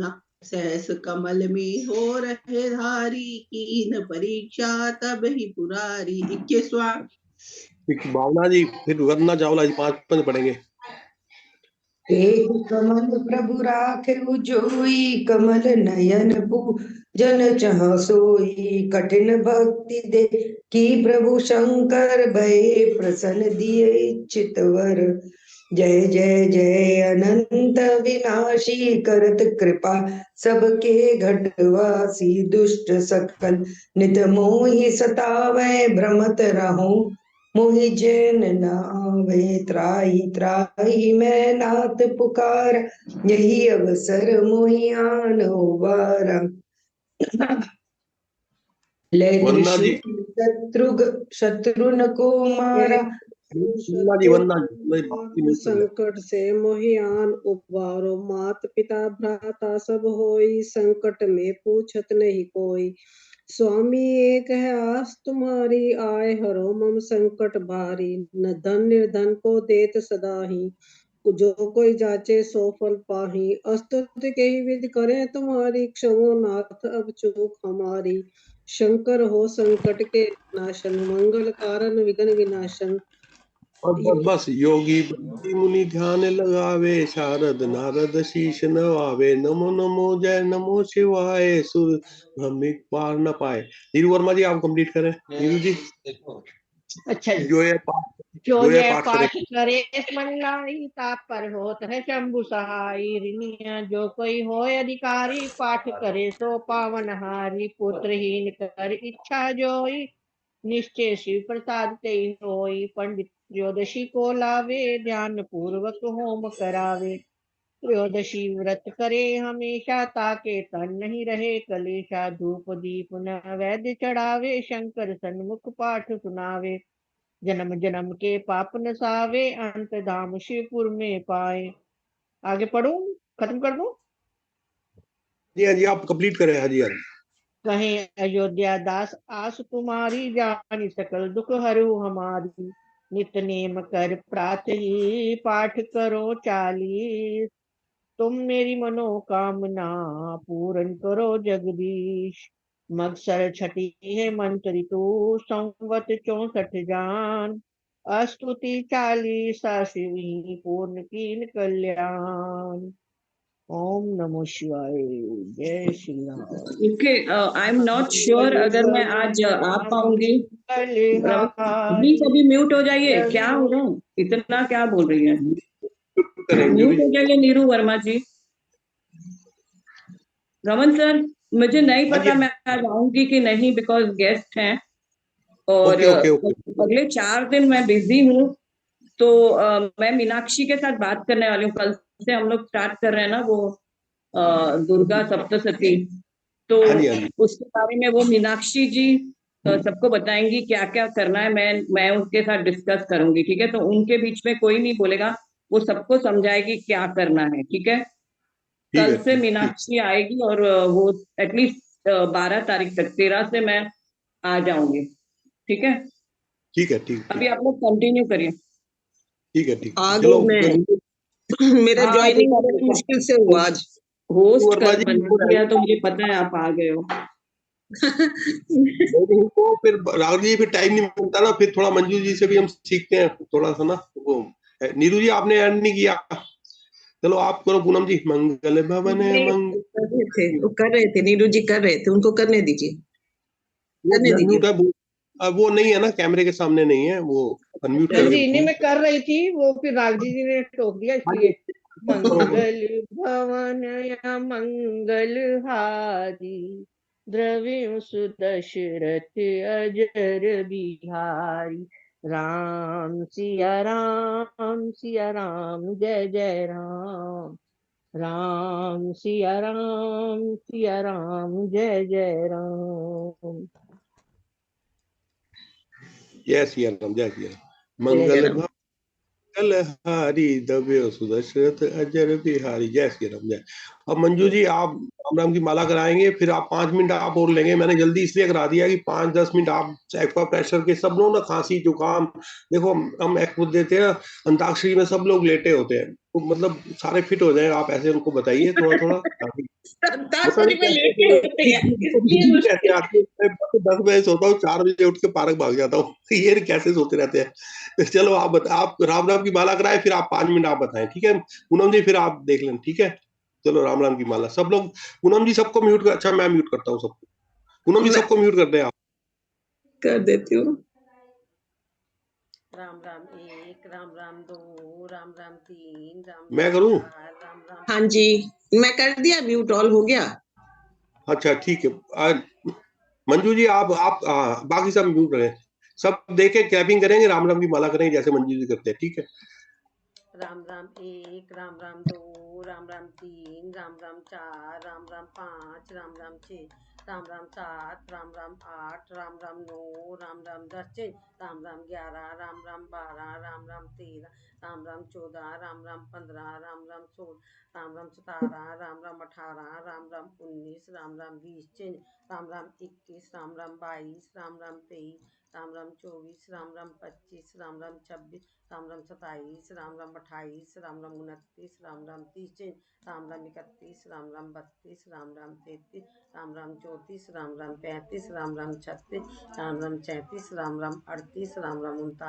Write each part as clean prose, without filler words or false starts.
दीना। सहस कमल में हो रहे धारी, कीन परीक्षा तब ही पुरारी। 21वां। भावना जी फिर वंदना चावला जी 5 पंद पढ़ेंगे। एक कमल प्रभु राखे जोई, कमल नयन पूजन चाह सोई। कठिन भक्ति दे की प्रभु शंकर, भये प्रसन्न दिए इच्छित वर। जय जय जय अनंत विनाशी, करत कृपा सबके घटवासी। दुष्ट सकल नित मोहि सतावै, भ्रमत रहूं मोहि जैन न आवे। त्राहि त्राहि मैं नाथ पुकार, यही अवसर मोहि आन उबारा। लय वंदना जी शत्रुन को मारा। वंदना जी वंदना जी मैं बाकी नहीं कर रहा। संकट से मोहियान उबारो, मात पिता भ्राता सब होई। संकट में पूछत नहीं कोई, स्वामी एक है आस तुम्हारी। आए हरो मम संकट भारी, न धन निर्धन को देत सदा ही। जो कोई जाचे सो फल पाही। अस्तुति के ही विधि करें तुम्हारी, क्षमो नाथ अब चूक हमारी। शंकर हो संकट के नाशन, मंगल कारण विघ्न विनाशन। और बस योगी मुनि ध्यान लगावे, शारद नारद शीश नवावे। नमो नमो जय नमो शिवाय, सुर भ्रमिक पार न पाए। नीरू वर्मा जी आप कंप्लीट करें। नीरू जी अच्छा जी। जो ये पाठ करें। पाठ करे मन लाई, ताप पर होत है शंभु सहाई। ऋणिया जो कोई होय अधिकारी, पाठ करे सो पावन हारी। पुत्रहीन कर इच्छा जोई, निश्चय शिव प्रसाद ते होई। पंडित त्रयोदशी को लावे, ध्यान पूर्वक होम करावे। त्रयोदशी व्रत करे हमेशा, ताके तन नहीं रहे कलेशा। धूप दीप नैवेद्य चढ़ावे, शंकर सन्मुख पाठ सुनावे। जन्म जन्म के पाप नसावे, अंत धाम शिवपुर में पाए। आगे पढ़ूं, खत्म कर दूं? जी हाँ जी आप कंप्लीट करें। हाँ जी हाँ जी। कहे अयोध्या दास आस तुम्हारी, जानी सकल दुख हरू हमारी। नित नेम कर प्रात ही, पाठ करो 40। तुम मेरी मनोकामना, पूर्ण करो जगदीश। मगसर छठी है मंत्र ऋतु, संवत 64 जान। स्तुति 40 शिवी, पूर्ण कीन कल्याण। ओम नमो शिवाय। जय Shri Ram. Okay, I am not sure अगर मैं आज आ पाऊंगी। अभी सभी म्यूट हो जाइए। क्या हो रहा है, इतना क्या बोल रही है? म्यूट हो जाइए नीरू वर्मा जी। रमन सर मुझे नहीं पता मैं आज आऊंगी कि नहीं, बिकॉज गेस्ट हैं और अगले 4 दिन मैं बिजी हूँ। तो मैं मीनाक्षी के साथ बात करने वाली हूँ। कल से हम लोग स्टार्ट कर रहे हैं ना वो दुर्गा सप्तशती, तो उसके बारे में वो मीनाक्षी जी सबको बताएंगी क्या क्या करना है। मैं उनके साथ डिस्कस करूंगी, ठीक है? तो उनके बीच में कोई नहीं बोलेगा, वो सबको समझाएगी क्या करना है, ठीक है? कल से मीनाक्षी आएगी और वो एटलीस्ट 12 तारीख तक, 13 से मैं आ जाऊंगी, ठीक है? ठीक है ठीक। अभी आप लोग कंटिन्यू करिए। ठीक है ठीक। चलो मेरा ज्वाइनिंग बड़ी मुश्किल से हुआ आज। होस्ट कर बना दिया तो मुझे पता है आप आ गए हो। तो फिर राहुल जी फिर टाइम नहीं मिलता ना, फिर थोड़ा मंजू जी से भी हम सीखते हैं थोड़ा सा ना। वो नीरू जी आपने ऐड नहीं किया, चलो आप करो। पूनम जी मंगल भवन कर रहे थे नीरू जी कर रहे थे, उनको करने दीजिए। वो नहीं है ना, कैमरे के सामने नहीं है वो, अनम्यूट कर इन्हीं में कर रही थी वो, फिर रागजी जी ने टोक दिया इसलिए। मंगल भवन या मंगल हारी, द्रव्य सुदशरथ अजर बिहारी। राम सिया राम जय जय राम। राम सिया राम जय जय राम। जय सिया राम जय सिया राम। मंगल हारी दव्य सुदशरथ अजर बिहारी। जय श्री राम जय। अब मंजू जी आप राम राम की माला कराएंगे, फिर आप 5 मिनट आप और लेंगे। मैंने जल्दी इसलिए करा दिया कि 5-10 मिनट आप एक्वा प्रेशर के सब लोग ना, खांसी जुकाम, देखो हम एक खुद देते हैं अंताक्षरी में सब लोग लेटे होते हैं, तो मतलब सारे फिट हो जाए। आप ऐसे उनको बताइए थोड़ा थोड़ा। अंताक्षरी में लेट के होते हैं, इसलिए मुझे कैसे आती है? 10 बजे सोता हूँ, 4 बजे उठ के पार्क भाग जाता हूँ। ये कैसे सोते रहते हैं? चलो आप राम राम की माला कराएं, फिर आप 5 मिनट आप बताएं, ठीक है पूनम जी? फिर आप देख लें, ठीक है? चलो राम राम की माला। सब लोग, पूनम जी सबको म्यूट कर, अच्छा मैं म्यूट करता हूँ सबको। पूनम जी सबको म्यूट कर दें आप। कर देती हूँ। राम राम 1, राम राम 2, राम राम 3, राम मैं राम करूं? 4, राम राम। हाँ जी, मैं कर दिया, म्यूट ऑल हो गया। अच्छा ठीक है। मंजू जी आप बाकी सब म्यूट रहे, सब देखे क्लैपिंग करेंगे, राम राम की माला करेंगे जैसे मंजू जी करते हैं, ठीक है? राम राम 1, राम राम 2, राम राम 3, राम राम 4, राम राम 5, राम राम 6, राम राम 7, राम राम 8, राम राम 9, राम राम 10, राम राम 11, राम राम 12, राम राम 13, राम राम 14, राम राम 15, राम राम 16, राम राम 17, राम राम 18, राम राम 19, राम राम 20, राम राम 21, राम राम 22, राम राम 23, राम राम 24, राम राम 25, राम राम 26, राम राम 27, राम राम 28, राम राम 29, राम राम 30, राम राम 31, राम राम 32, राम राम 33, राम राम 34, राम राम 35, राम राम 36, राम राम 37, राम राम 38,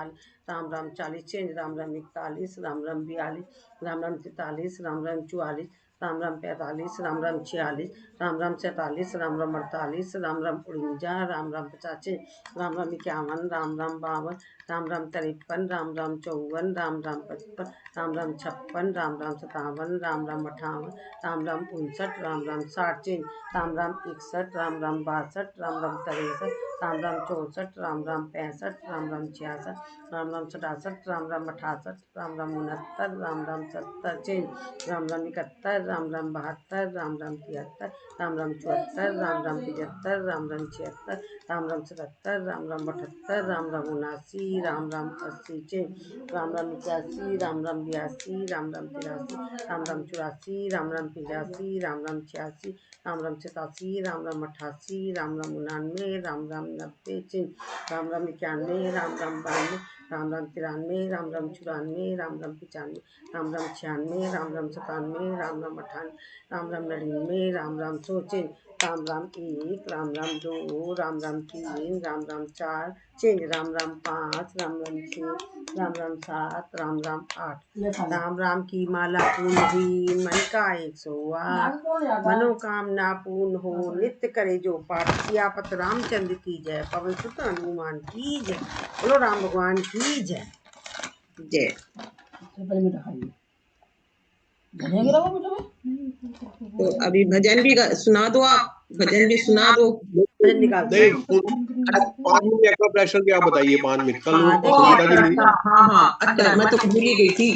राम राम 39, राम राम 40, राम राम 41, राम राम 42, राम राम 43, राम राम 44, राम राम 45, राम राम 46, राम राम 47, राम राम 48, राम राम 49, राम राम 50, राम राम 51, राम राम 52, राम राम 53, राम राम 54, राम राम 55, राम राम 56, राम राम 57, राम राम 58, राम राम 59, राम राम 60, राम राम 61, राम राम 62, राम राम 63, राम राम 64, राम राम 65, राम राम 66, राम राम 67, राम राम 68, राम राम 69, राम राम 70, राम राम 71, राम राम 72, राम राम 73, राम राम 74, राम राम 75, राम राम 76, राम राम 77, राम राम 78, राम राम 79, राम राम 80, राम राम 81, राम राम 82, राम राम 83, राम राम 84, राम राम 85, राम राम 86, राम राम 87, राम राम 88, राम राम 99, राम राम 90, राम राम 91, राम राम 92, राम राम 93, राम राम 94, राम राम 95, राम राम 96, राम राम 97, राम राम 98, राम राम 99, राम राम 100, राम राम 1, राम राम 2, राम राम 3, राम राम 4, राम राम 5, राम राम 6, राम राम 7, राम राम 8। राम राम की माला पूर्ण हुई, मन का 108, मनोकामना पूर्ण हो, नित्य करे जो पाठ। सियापत रामचंद्र की जय, पवन सुत हनुमान की जय, बोलो राम भगवान की जय। जय। तो अभी भजन भी सुना दो, आप भजन भी सुना दो। भजन निकाल नहीं 5 मिनट एक्वा प्रेशर के आप बताइए, 5 मिनट कल हाँ, संगीता जी नहीं। हाँ, अच्छा मैं तो भूल ही गई थी।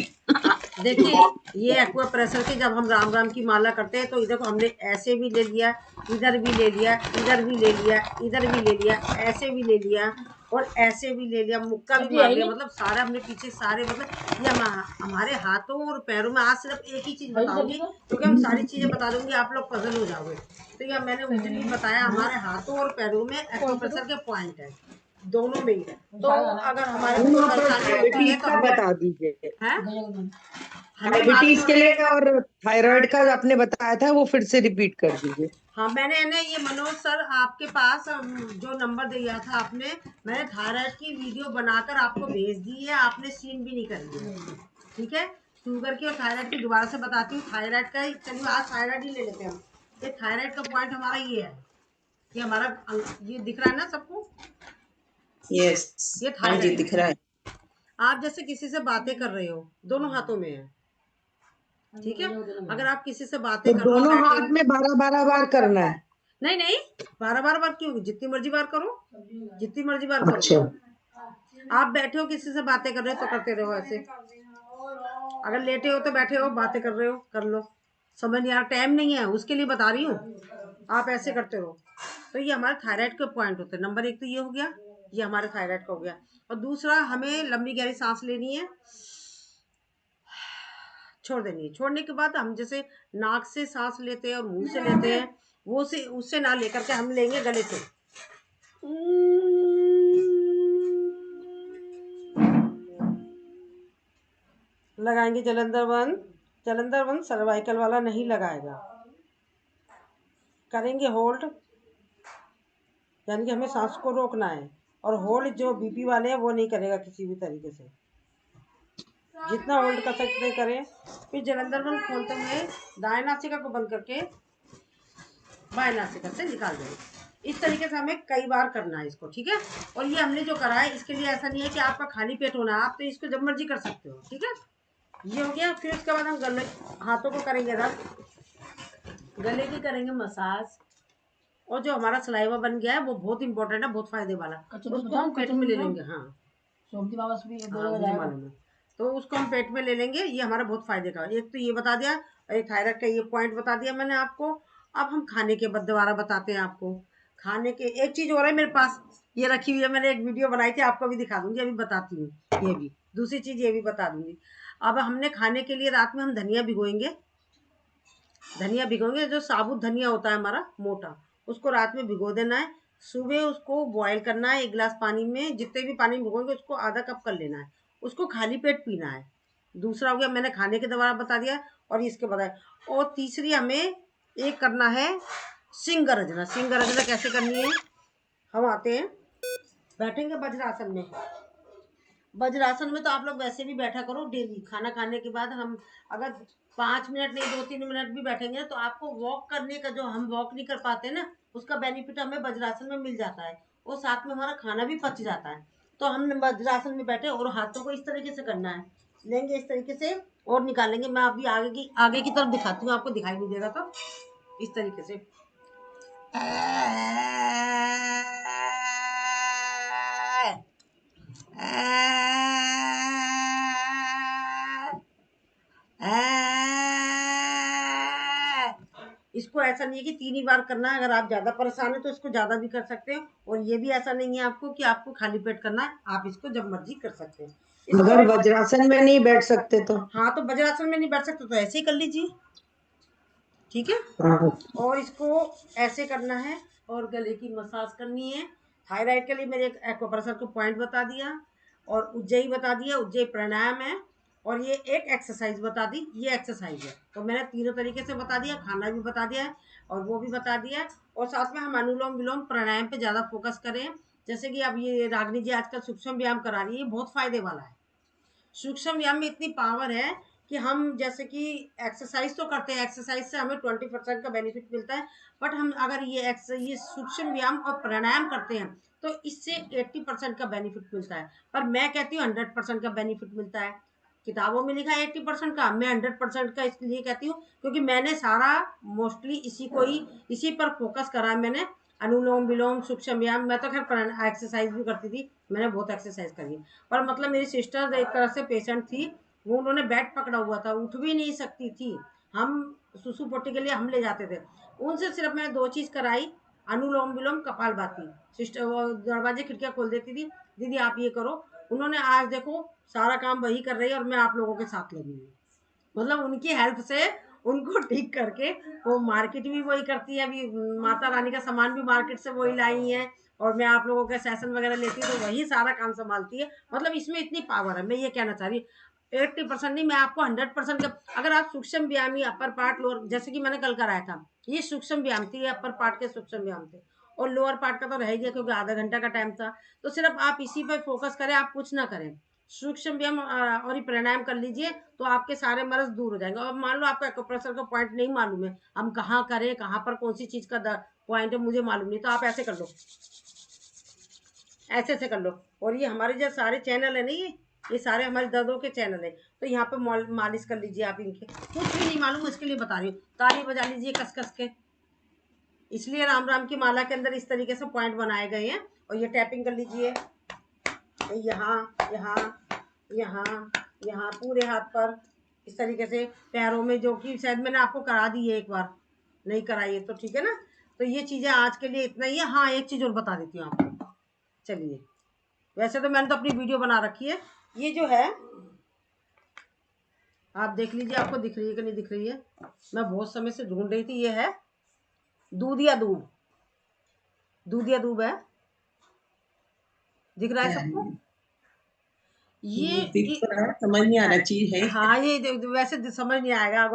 देखिए ये एक्वा प्रेशर के जब हम राम राम की माला करते हैं तो इधर को हमने ऐसे भी ले लिया, इधर भी ले लिया, इधर भी ले लिया, इधर भी ले लिया, ऐसे भी ले लिया और ऐसे भी ले लिया, मुक्का भी मार लिया, मतलब सारे हमने पीछे सारे, मतलब ये हमारे हाथों और पैरों में। आज सिर्फ एक ही चीज बताऊंगी क्योंकि हम सारी चीजें बता दूंगी, आप लोग पजल हो जाओगे। तो यह मैंने उस दिन भी बताया, हमारे हाथों और पैरों में एक्वाप्रेशर के पॉइंट है, दोनों में ही है। तो अगर हमारे को कोई परेशानी होती है तो बता दीजिए। डायबिटीज के लिए और थायराइड का आपने बताया था, वो फिर से रिपीट कर दीजिए। हाँ, मैंने ये मनोज सर आपके पास जो नंबर दिया था आपने, मैंने थायराइड की वीडियो बनाकर आपको भेज दी है, आपने सीन भी नहीं करी है, ठीक है? शुगर की और थायराइड की दोबारा से बताती हूँ। थायराइड का ही चलिए, आज थायराइड ही ले लेते हैं हम। ये थायराइड का पॉइंट हमारा ये है, ये हमारा ये दिख रहा है ना सबको? यस, ये हाँ जी दिख रहा है। आप जैसे किसी से बातें कर रहे हो, दोनों हाथों में है, ठीक है? अगर आप किसी से बातें तो कर रहे हो, दोनों हाथ में 12-12 बार करना है? नहीं नहीं, 12 बार क्यों? जितनी मर्जी बार करो, जितनी मर्जी बार करो। अच्छा। आप बैठे हो किसी से बातें कर रहे हो तो करते रहो ऐसे, अगर लेटे हो तो बैठे हो बातें कर रहे हो, कर लो। समझ नहीं आ रहा, टाइम नहीं है उसके लिए बता रही हूँ, आप ऐसे करते रहो। तो ये हमारे थायराइड के पॉइंट होते हैं। नंबर 1 तो ये हो गया, ये हमारे थायराइड का हो गया। और दूसरा, हमें लंबी गहरी सांस लेनी है, छोड़ देनी है। छोड़ने के बाद हम जैसे नाक से सांस लेते हैं और मुंह से लेते हैं, वो से उससे ना लेकर के हम लेंगे गले से। लगाएंगे Jalandhar one, Jalandhar one cervical वाला नहीं लगाएगा, करेंगे होल्ड, यानी कि हमें सांस को रोकना है। और होल्ड जो बीपी वाले हैं वो नहीं करेगा किसी भी तरीके से, जितना होल्ड कर सकते करें। फिर जलंधर बंद खोलते हुए दाएं नासिका को बंद करके बाएं नासिका से निकाल देंगे। इस तरीके से हमें कई बार करना है इसको, ठीक है। और ये हमने जो करा है इसके लिए ऐसा नहीं है कि आपका खाली पेट होना है, आप तो इसको जब मर्जी कर सकते हो, ठीक है। ये हो गया। फिर उसके बाद हम गले हाथों को करेंगे रब, गले की करेंगे मसाज। और जो हमारा सलाइवा बन गया है वो बहुत इंपॉर्टेंट है, बहुत फायदे वाला, उसको हम पेट में ले लेंगे। हाँ मुझे मालूम है। तो उसको हम पेट में ले लेंगे, ये हमारा बहुत फायदे का। एक तो ये बता दिया, एक थायराइड का ये पॉइंट बता दिया मैंने आपको। अब हम खाने के दोबारा बताते हैं आपको। खाने के एक चीज और है मेरे पास, ये रखी हुई है, मैंने एक वीडियो बनाई थी, आपको भी दिखा दूंगी, अभी बताती हूँ। ये भी दूसरी चीज ये भी बता दूंगी। अब हमने खाने के लिए रात में हम धनिया भिगोएंगे, धनिया भिगोएंगे। जो साबुत धनिया होता है हमारा मोटा, उसको रात में भिगो देना है। सुबह उसको बॉयल करना है 1 गिलास पानी में, जितने भी पानी में भिगोएंगे उसको आधा कप कर लेना है, उसको खाली पेट पीना है। दूसरा हो गया, मैंने खाने के दोबारा बता दिया, और इसके बताया। और तीसरी हमें एक करना है सिंह गर्जना। सिंह गर्जना कैसे करनी है, हम आते हैं, बैठेंगे वज्रासन में। वज्रासन में तो आप लोग वैसे भी बैठा करो डेली, खाना खाने के बाद हम अगर 5 मिनट नहीं 2-3 मिनट भी बैठेंगे तो आपको वॉक करने का, जो हम वॉक नहीं कर पाते ना, उसका बेनिफिट हमें वज्रासन में मिल जाता है। और साथ में हमारा खाना भी पच जाता है। तो हम वज्रासन में बैठे और हाथों को इस तरीके से करना है, लेंगे इस तरीके से और निकालेंगे। मैं अभी आगे की तरफ दिखाती हूँ, आपको दिखाई नहीं देगा तो इस तरीके से। इसको ऐसा नहीं है कि 3 ही बार करना है, अगर आप ज्यादा परेशान है तो इसको ज्यादा भी कर सकते हैं। और ये भी ऐसा नहीं है आपको कि आपको खाली पेट करना है, आप इसको जब मर्जी कर सकते हैं। अगर वज्रासन में नहीं बैठ सकते तो? हाँ, तो वज्रासन में नहीं बैठ सकते तो ऐसे ही कर लीजिए, ठीक है। और इसको ऐसे करना है और गले की मसाज करनी है। थायराइड के लिए मेरे एक्वाप्रेशर को पॉइंट बता दिया, और उज्जयी बता दिया, उज्जयी प्राणायाम है, और ये एक एक्सरसाइज बता दी, ये एक्सरसाइज है। तो मैंने तीनों तरीके से बता दिया, खाना भी बता दिया है और वो भी बता दिया है। और साथ में हम अनुलोम विलोम प्राणायाम पे ज़्यादा फोकस करें। जैसे कि अब ये रागनी जी आजकल सूक्ष्म व्यायाम करा रही है, बहुत फायदे वाला है। सूक्ष्म व्यायाम में इतनी पावर है कि हम जैसे कि एक्सरसाइज तो करते हैं, एक्सरसाइज से हमें 20% का बेनिफिट मिलता है। बट हम अगर ये सूक्ष्म व्यायाम और प्राणायाम करते हैं तो इससे 80% का बेनिफिट मिलता है। पर मैं कहती हूँ 100% का बेनिफिट मिलता है। किताबों में लिखा है 80% का, मैं 100% का इसलिए कहती हूँ क्योंकि मैंने सारा मोस्टली इसी पर फोकस करा है मैंने। अनुलोम विलोम सूक्ष्म व्यायाम, मैं तो खैर एक्सरसाइज भी करती थी, मैंने बहुत एक्सरसाइज करी। पर मतलब मेरी सिस्टर एक तरह से पेशेंट थी, वो उन्होंने बेड पकड़ा हुआ था, उठ भी नहीं सकती थी। हम सुसु पोटी के लिए हम ले जाते थे, उनसे सिर्फ मैंने 2 चीज कराई, अनुलोम विलोम कपालभाति। सिस्टर वो दरवाजे खिड़कियां खोल देती थी, दीदी आप ये करो। उन्होंने आज देखो सारा काम वही कर रही है और मैं आप लोगों के साथ लगी हुई। मतलब उनकी हेल्प से उनको ठीक करके वो मार्केट भी वही करती है। अभी माता रानी का सामान भी मार्केट से वही लाई है, और मैं आप लोगों के सेशन वगैरह लेती हूँ तो वही सारा काम संभालती है। मतलब इसमें इतनी पावर है, मैं ये कहना चाह रही हूँ। 80% नहीं, मैं आपको 100% का, अगर आप सूक्ष्म व्यायामी अपर पार्ट लोअर, जैसे कि मैंने कल कराया था, ये सूक्ष्म व्यायाम थी, ये अपर पार्ट के सूक्ष्म व्यायाम थे, और लोअर पार्ट का तो रह गया क्योंकि आधा घंटा का टाइम था। तो सिर्फ आप इसी पर फोकस करें, आप कुछ ना करें, सूक्ष्म व्यायाम और प्राणायाम कर लीजिए तो आपके सारे मर्ज दूर हो जाएंगे। और मान लो आपको एक्यूप्रेशर का पॉइंट नहीं मालूम है, हम कहाँ करें, कहाँ पर कौन सी चीज का पॉइंट है मुझे मालूम नहीं, तो आप ऐसे कर लो, ऐसे कर लो। और ये हमारे जो सारे चैनल है ना, ये सारे हमारे दर्दों के चैनल है, तो यहाँ पे मालिश कर लीजिए आप इनके। कुछ भी नहीं मालूम इसके लिए बता रही हूँ, ताली बजा लीजिए कस कस के। इसलिए राम राम की माला के अंदर इस तरीके से पॉइंट बनाए गए हैं। और ये टैपिंग कर लीजिए, यहाँ यहाँ यहाँ यहाँ पूरे हाथ पर, इस तरीके से पैरों में, जो कि शायद मैंने आपको करा दी है एक बार, नहीं कराई है तो ठीक है ना। तो ये चीजें आज के लिए इतना ही है। हाँ, एक चीज और बता देती हूँ आपको, चलिए। वैसे तो मैंने तो अपनी वीडियो बना रखी है, ये जो है आप देख लीजिए, आपको दिख रही है कि नहीं दिख रही है, मैं बहुत समय से ढूंढ रही थी। ये है दूधिया दूब, दूधिया दूब है, दिख रहा है सबको? ये समझ नहीं आ रहा चीज है। हाँ, ये वैसे समझ नहीं आएगा,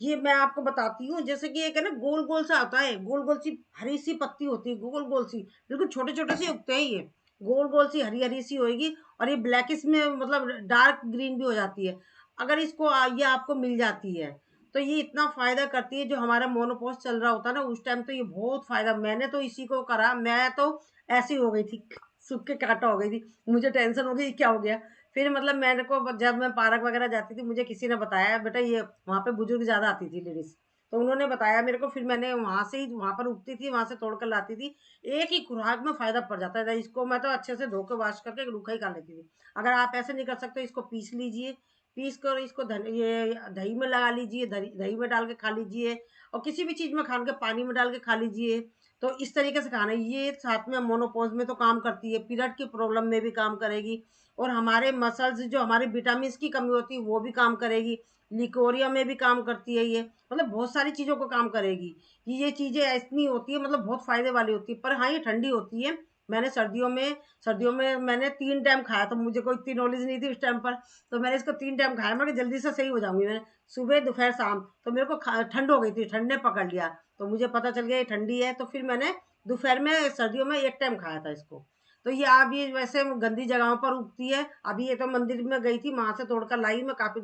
ये मैं आपको बताती हूँ। जैसे कि एक है ना गोल गोल सा होता है, गोल गोल सी हरी सी पत्ती होती है, गोल गोल सी, बिल्कुल छोटे छोटे से उगते हैं ये, गोल गोल सी हरी हरी सी होएगी, और ये ब्लैकिश में मतलब डार्क ग्रीन भी हो जाती है। अगर इसको ये आपको मिल जाती है तो ये इतना फायदा करती है। जो हमारा मोनोपॉज चल रहा होता है ना उस टाइम, तो ये बहुत फायदा। मैंने तो इसी को करा, मैं तो ऐसी हो गई थी, सूख के कांटा हो गई थी, मुझे टेंशन हो गई क्या हो गया। फिर मतलब मेरे को जब मैं पार्क वगैरह जाती थी, मुझे किसी ने बताया बेटा ये वहाँ पे बुजुर्ग ज्यादा आती थी लेडीज, तो उन्होंने बताया मेरे को, फिर मैंने वहां से ही वहां पर उगती थी, वहां से तोड़ कर लाती थी। एक ही खुराक में फायदा पड़ जाता था। इसको मैं तो अच्छे से धो के वॉश करके रूखा ही खा लेती थी। अगर आप ऐसे नहीं कर सकते, इसको पीस लीजिए, पीस कर इसको ये दही में लगा लीजिए, दही में डाल के खा लीजिए, और किसी भी चीज में खान के पानी में डाल के खा लीजिए। तो इस तरीके से खाना, ये साथ में मोनोपॉज में तो काम करती है, पीरियड की प्रॉब्लम में भी काम करेगी, और हमारे मसल्स जो हमारे विटामिन की कमी होती है वो भी काम करेगी, लिकोरिया में भी काम करती है ये, मतलब बहुत सारी चीज़ों को काम करेगी। ये चीज़ें ऐसी होती है, मतलब बहुत फायदे वाली होती है। पर हाँ ये ठंडी होती है। मैंने सर्दियों में मैंने 3 टाइम खाया, तो मुझे कोई इतनी नॉलेज नहीं थी उस टाइम पर, तो मैंने इसको 3 टाइम खाया, मैं जल्दी से सही हो जाऊंगी। मैंने सुबह दोपहर शाम, तो मेरे को ठंड हो गई थी, ठंड ने पकड़ लिया, तो मुझे पता चल गया ये ठंडी है, तो फिर मैंने दोपहर में सर्दियों में 1 टाइम खाया था इसको। तो ये आप ये वैसे गंदी जगहों पर उगती है। अभी ये तो मंदिर में गई थी, वहां से तोड़कर लाई, मैं काफी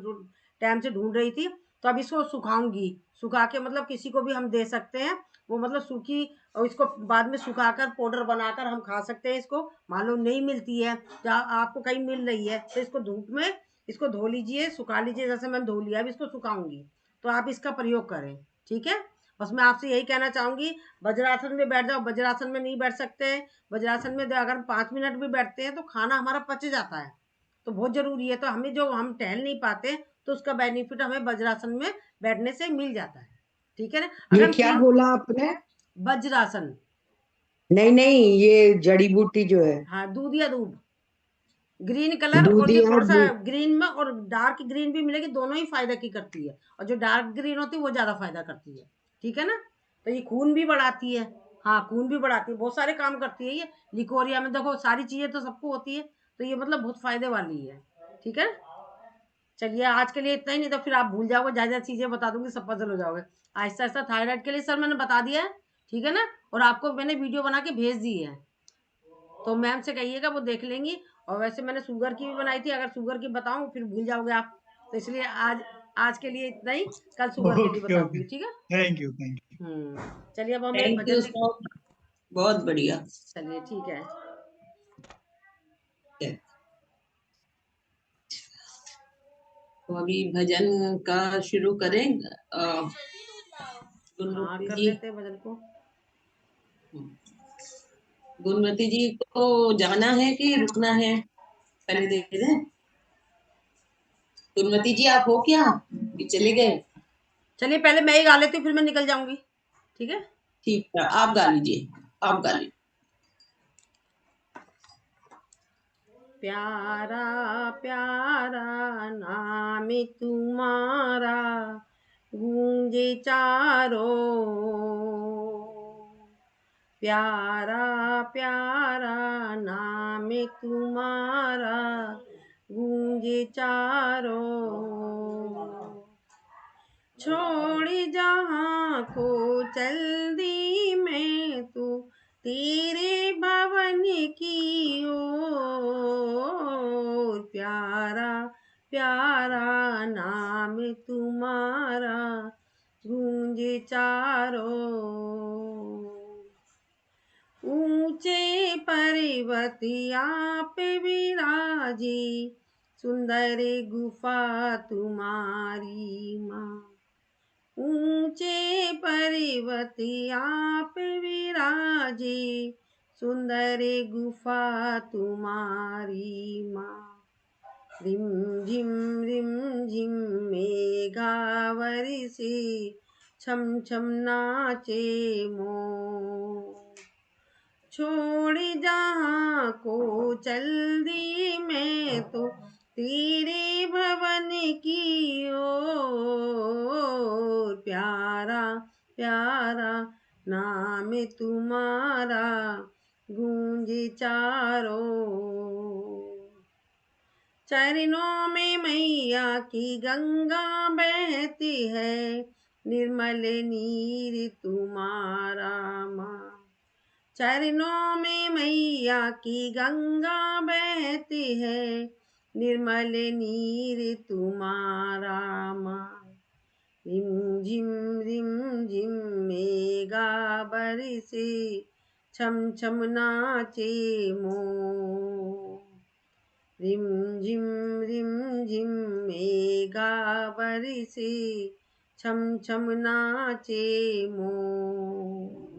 टाइम से ढूंढ रही थी। तो अब इसको सुखाऊंगी, सुखा के मतलब किसी को भी हम दे सकते हैं, वो मतलब सूखी, और इसको बाद में सुखाकर पाउडर बनाकर हम खा सकते हैं। इसको मालूम नहीं मिलती है या आपको कहीं मिल रही है, तो इसको धूप में इसको धो लीजिए, सुखा लीजिए, जैसे मैंने धो लिया। अब इसको सुखाऊंगी, तो आप इसका प्रयोग करें, ठीक है। बस मैं आपसे यही कहना चाहूंगी, वज्रासन में बैठ जाओ। वज्रासन में नहीं बैठ सकते हैं, वज्रासन में अगर 5 मिनट भी बैठते हैं तो खाना हमारा पच जाता है, तो बहुत जरूरी है। तो हमें जो हम टहल नहीं पाते, तो उसका बेनिफिट हमें वज्रासन में बैठने से मिल जाता है, ठीक है ना। ये अगर हम क्या बोला आपने? वज्रासन, नहीं नहीं, ये जड़ी बूटी जो है, हाँ दूध या दूब, ग्रीन कलर, और जो दूधिया थोड़ा सा ग्रीन में और डार्क ग्रीन भी मिलेगी, दोनों ही फायदा की करती है, और जो डार्क ग्रीन होती है वो ज्यादा फायदा करती है, ठीक है ना। तो ये खून भी बढ़ाती है, हाँ खून भी बढ़ाती है, बहुत सारे काम करती है ये। लिकोरिया में देखो सारी चीजें तो सबको होती है, तो ये मतलब बहुत फायदे वाली है, ठीक है। चलिए आज के लिए इतना ही, नहीं तो फिर आप भूल जाओगे, ज्यादा चीजें बता दूंगी, सब पजल हो जाओगे। आहिस्ता आहिस्ता थायराइड के लिए सर मैंने बता दिया है, ठीक है ना, और आपको मैंने वीडियो बना के भेज दी है, तो मैम से कहिएगा वो देख लेंगी। और वैसे मैंने शुगर की भी बनाई थी, अगर शुगर की बताऊं फिर भूल जाओगे आप, तो इसलिए आज आज के लिए इतना ही, कल शुगर की भी ओके बताऊंगी, ओके, ठीक है। थैंक यू थैंक चलिए अब हम एक थैंक यू भजन सो, बहुत बढ़िया। चलिए ठीक है। तो अभी भजन का शुरू करें। हाँ गुणवती कर जी, लेते हैं भजन को। गुणवती जी को जाना है कि रुकना है, पहले देख रहे हैं। गुणवती जी आप हो क्या, कि चले गए? चलिए पहले मैं ही गा लेती हूँ, फिर मैं निकल जाऊंगी, ठीक है। ठीक है, आप गा लीजिए, आप गा लीजिए। प्यारा प्यारा नाम तुम्हारा गूंजे चारों, प्यारा प्यारा नाम तुम्हारा गूंजे चारों, छोड़ जहाँ को चल दी मैं तो तेरे भवन की ओर, प्यारा प्यारा नाम तुम्हारा गूंजे चारों, ऊंचे पर्वत आप विराजी सुंदर गुफा तुम्हारी माँ, ऊंचे पर्वत आप विराजे सुंदर गुफा तुम्हारी माँ, रिम झिम मेघावर से छम छम नाचे मोर, छोड़ जहाँ को चल दी मैं तो तेरे भवन की ओर, प्यारा प्यारा नाम तुम्हारा गूंजे चारों, चरणों में मैया की गंगा बहती है, निर्मल नीर तुम्हारा माँ। चरणों में मैया की गंगा बहती है, निर्मल नीर तुम्हारा माँ। रिम झिम मेघा बरसे, छम छम नाचे मोर। रिम झिम मेघा बरसे, छम छम नाचे मोर।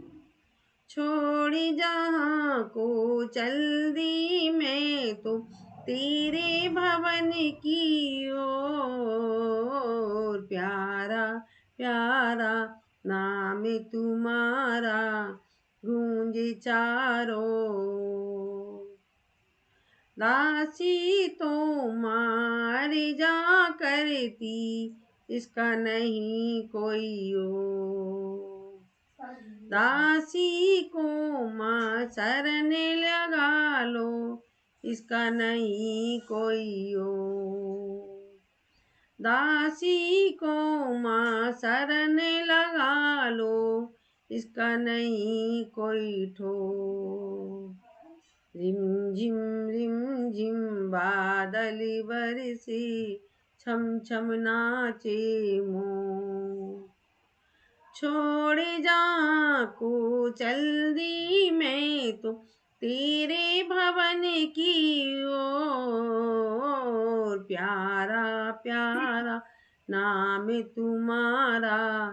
छोड़ी जहाँ को चल दी मैं तो तेरे भवन की ओर। प्यारा प्यारा नाम तुम्हारा गूंजे चारों। दासी तो मार जा करती, इसका नहीं कोई ओ। दासी को माँ शरण लगा लो, इसका नहीं कोई ओ। दासी को माँ शरण लगा लो, इसका नहीं कोई ठो। रिम झिम बादल बरसे, छम छम नाचे मोर। छोड़े जहाँ को चल दी मैं तो तेरे भवन की ओर। प्यारा प्यारा नाम तुम्हारा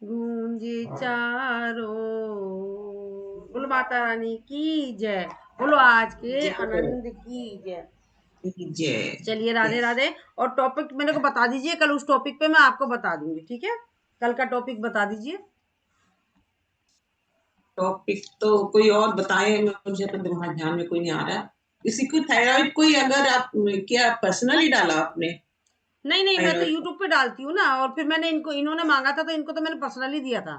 गूंजे चारों। बोलो माता रानी की जय, बोलो आज के आनंद की जय। जय। चलिए राधे राधे। और टॉपिक मेरे को बता दीजिए, कल उस टॉपिक पे मैं आपको बता दूंगी, ठीक है? कल का टॉपिक बता दीजिए। टॉपिक तो कोई और बताए, मुझे तो दिमाग ध्यान में कोई नहीं आ रहा। किसी को थायराइड कोई अगर आप क्या पर्सनली डाला आपने? नहीं मैं तो यूट्यूब पे डालती हूँ ना, और फिर मैंने इन्होंने मांगा था तो इनको तो मैंने पर्सनली दिया था।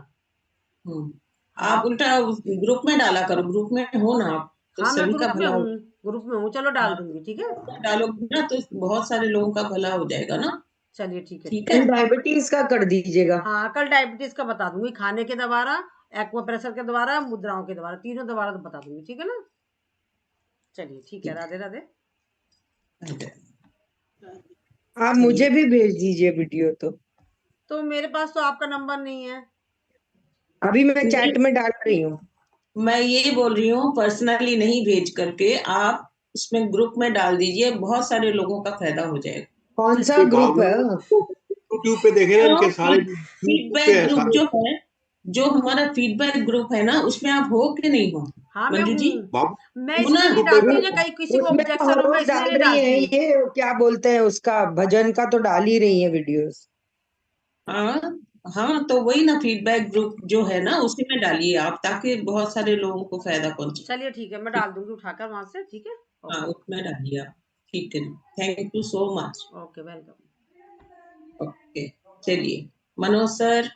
आप उल्टा ग्रुप में डाला करो, ग्रुप में हो ना आप तो हाँ, मैं सभी का ग्रुप में भला हूँ, ग्रुप में हूँ। चलो डाल दूंगी, ठीक है? डालोगे ना तो बहुत सारे लोगों का भला हो जाएगा ना। चलिए ठीक है। ठीक है, डायबिटीज का कर दीजिएगा। हाँ, कल डायबिटीज का बता दूंगी, खाने के द्वारा, एक्वा प्रेशर के द्वारा, मुद्राओं के द्वारा, तीनों द्वारा तो बता दूंगी, ठीक है ना? चलिए ठीक है, राधे राधे। आप मुझे भी भेज दीजिए वीडियो। तो मेरे पास तो आपका नंबर नहीं है। अभी मैं चैट में डाल रही हूँ। मैं ये बोल रही हूँ पर्सनली नहीं भेज करके आप उसमें ग्रुप में डाल दीजिए, बहुत सारे लोगों का फायदा हो जाएगा। कौन सा ग्रुप है? यूट्यूब पे देखे ना इनके सारे फीडबैक ग्रुप जो है, जो हमारा फीडबैक ग्रुप है ना, उसमें आप हो कि नहीं हो? हाँ, मंजू जी मैं इसलिए नहीं डालती हूँ ना, कहीं किसी को उसमें ऑब्जेक्शन हो, मैं इसलिए डाल नहीं रही है। डालती हूँ। ये क्या बोलते हैं उसका, भजन का तो डाल ही रही है वीडियोस। हाँ तो वही ना, फीडबैक ग्रुप जो है ना उसी में डालिए आप, ताकि बहुत सारे लोगों को फायदा पहुंचे। चलिए ठीक है, मैं डाल दूंगी उठाकर वहां से, ठीक है? हाँ उसमें डालिए आप, ठीक है। Thank you so much. Okay, welcome. Okay चलिए मनोज सर